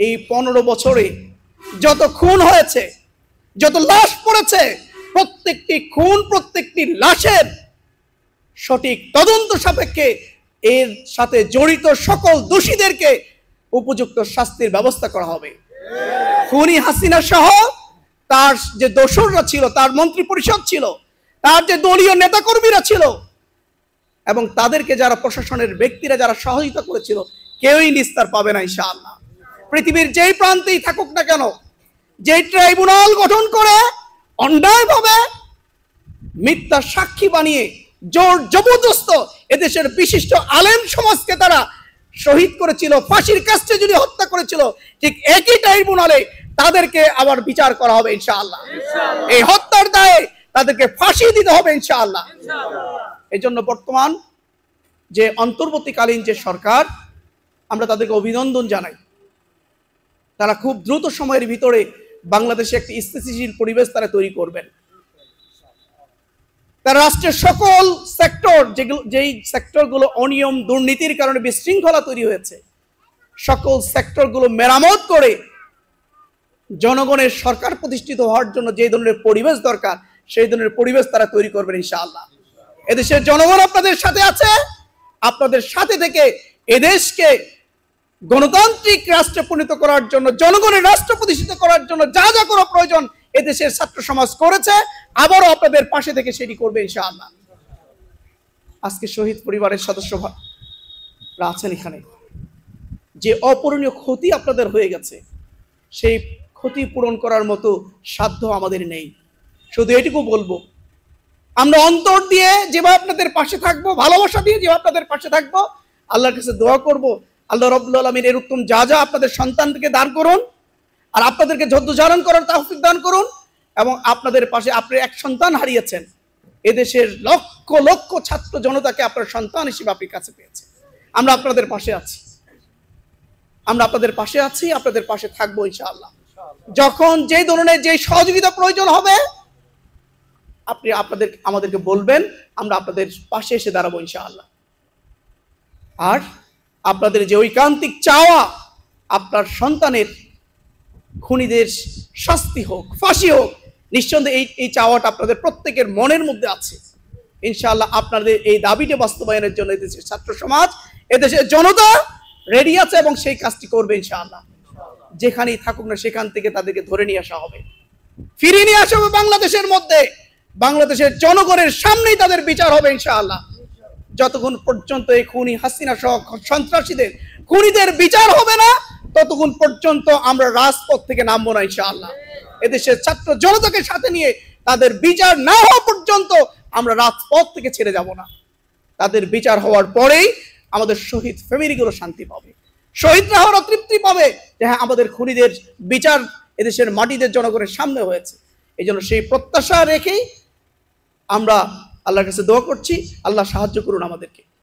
এই 15 বছরে যত খুন হয়েছে, যত লাশ পড়েছে, প্রত্যেকটি খুন, প্রত্যেকটি লাশের সঠিক তদন্ত সাপেক্ষে এর সাথে জড়িত সকল দোষীদেরকে উপযুক্ত শাস্তির ব্যবস্থা করা হবে। খুনি হাসিনা সহ তার যে দোসররা ছিল, তার মন্ত্রী পরিষদ ছিল, তার যে দলীয় নেতাকর্মীরা ছিল এবং তাদেরকে যারা প্রশাসনের ব্যক্তিরা যারা সহযোগিতা করেছিল, কেউই নিস্তার পাবে না ইনশাআল্লাহ। পৃথিবীর যেই প্রান্তেই থাকুক না কেন, যেই ট্রাইব্যুনাল গঠন করে অন্যায়ভাবে মিথ্যা সাক্ষী বানিয়ে জোর জবরদস্ত এদেশের বিশিষ্ট আলেম সমাজকে তারা শহীদ করেছিল, ফাঁসির কাস্টে যদি হত্যা করেছিল, ঠিক একই ট্রাইব্যুনালে তাদেরকে আবার বিচার করা হবে ইনশাআল্লাহ। এই হত্যার দায়ে তাদেরকে ফাঁসি দিতে হবে ইনশাআল্লাহ। এই জন্য বর্তমান যে অন্তর্বর্তীকালীন যে সরকার, আমরা তাদেরকে অভিনন্দন জানাই। তারা খুব দ্রুত সময়ের ভিতরে বাংলাদেশে একটি স্থিতিশীল পরিবেশ তারা তৈরি করবেন। তারা রাষ্ট্রের সকল সেক্টর, যেই সেক্টরগুলো অনিয়ম দুর্নীতির কারণে বিশৃঙ্খলা তৈরি হয়েছে, সকল সেক্টরগুলো মেরামত করে জনগণের সরকার প্রতিষ্ঠিত হওয়ার জন্য যে ধরনের পরিবেশ দরকার, সেই ধরনের পরিবেশ তারা তৈরি করবেন ইনশাআল্লাহ। এদেশের জনগণ আপনাদের সাথে আছে। আপনাদের সাথে থেকে এদেশকে গণতান্ত্রিক রাষ্ট্রে পরিণত করার জন্য, জনগণের রাষ্ট্র প্রতিষ্ঠিত করার জন্য যা যা করা প্রয়োজন এদেশের ছাত্র সমাজ করেছে, আবারও আপনাদের পাশে থেকে সেটি করবে ইনশাআল্লাহ। আজকে শহীদ পরিবারের সদস্যরা আছেন এখানে, যে অপূরণীয় ক্ষতি আপনাদের হয়ে গেছে, সেই ক্ষতি পূরণ করার মতো সাধ্য আমাদের নেই। শুধু এটুকু বলবো, আমরা অন্তর দিয়ে যেভাবে আপনাদের পাশে থাকবো, ভালোবাসা দিয়ে যেভাবে আপনাদের পাশে থাকবো, আল্লাহর কাছে দোয়া করব আল্লাহ রাব্বুল আলামিন এর উত্তম যা যা আপনাদের সন্তানকে দান করুন, আর আপনাদেরকে ধৈর্য ধারণ করার তৌফিক দান করুন। এবং আপনাদের পাশে, আপনি এক সন্তান হারিয়েছেন, এদেশের লক্ষ লক্ষ ছাত্র জনতাকে আপনার সন্তান হিসেবে আপনি কাছে পেয়েছেন। আমরা আপনাদের পাশে আছি, আমরা আপনাদের পাশে আছি, আপনাদের পাশে থাকবো ইনশাআল্লাহ। যখন যে ধরনের যে সহযোগিতা প্রয়োজন হবে আপনি আমাদেরকে বলবেন, আমরা আপনাদের পাশে এসে দাঁড়াবো ইনশাআল্লাহ। আর আপনাদের যে ঐকান্তিক চাওয়া, আপনার সন্তানের খুনিদের শাস্তি হোক, ফাঁসি হোক, নিঃসন্দেহে এই চাওয়াটা আপনাদের প্রত্যেকের মনের মধ্যে আছে ইনশাআল্লাহ। আপনাদের এই দাবিটা বাস্তবায়নের জন্য এদেশের ছাত্র সমাজ, এদেশের জনতা রেডি আছে এবং সেই কাজটি করবে ইনশাআল্লাহ। যেখানেই থাকুক না সেখান থেকে তাদেরকে ধরে নিয়ে আসা হবে, ফিরিয়ে নিয়ে আসা হবে বাংলাদেশের মধ্যে, বাংলাদেশের জনগণের সামনেই তাদের বিচার হবে ইনশাআল্লাহ। যতক্ষণ পর্যন্ত এই খুনি হাসিনা সহ সন্ত্রাসীদের, খুনিদের বিচার হবে না, ততক্ষণ পর্যন্ত আমরা রাজপথ থেকে নামবো না ইনশাআল্লাহ। এদেশের ছাত্র জনতাকে সাথে নিয়ে তাদের বিচার না হওয়া পর্যন্ত আমরা রাজপথ থেকে ছেড়ে যাব না। তাদের বিচার হওয়ার পরেই আমাদের শহীদ ফ্যামিলিগুলো শান্তি পাবে, শহীদরা হওয়ার তৃপ্তি পাবে যে হ্যাঁ, আমাদের খুনিদের বিচার এদেশের মাটিদের জনগণের সামনে হয়েছে। এই জন্য সেই প্রত্যাশা রেখেই আমরা আল্লাহর কাছে দোয়া করছি, আল্লাহ সাহায্য করুন আমাদেরকে।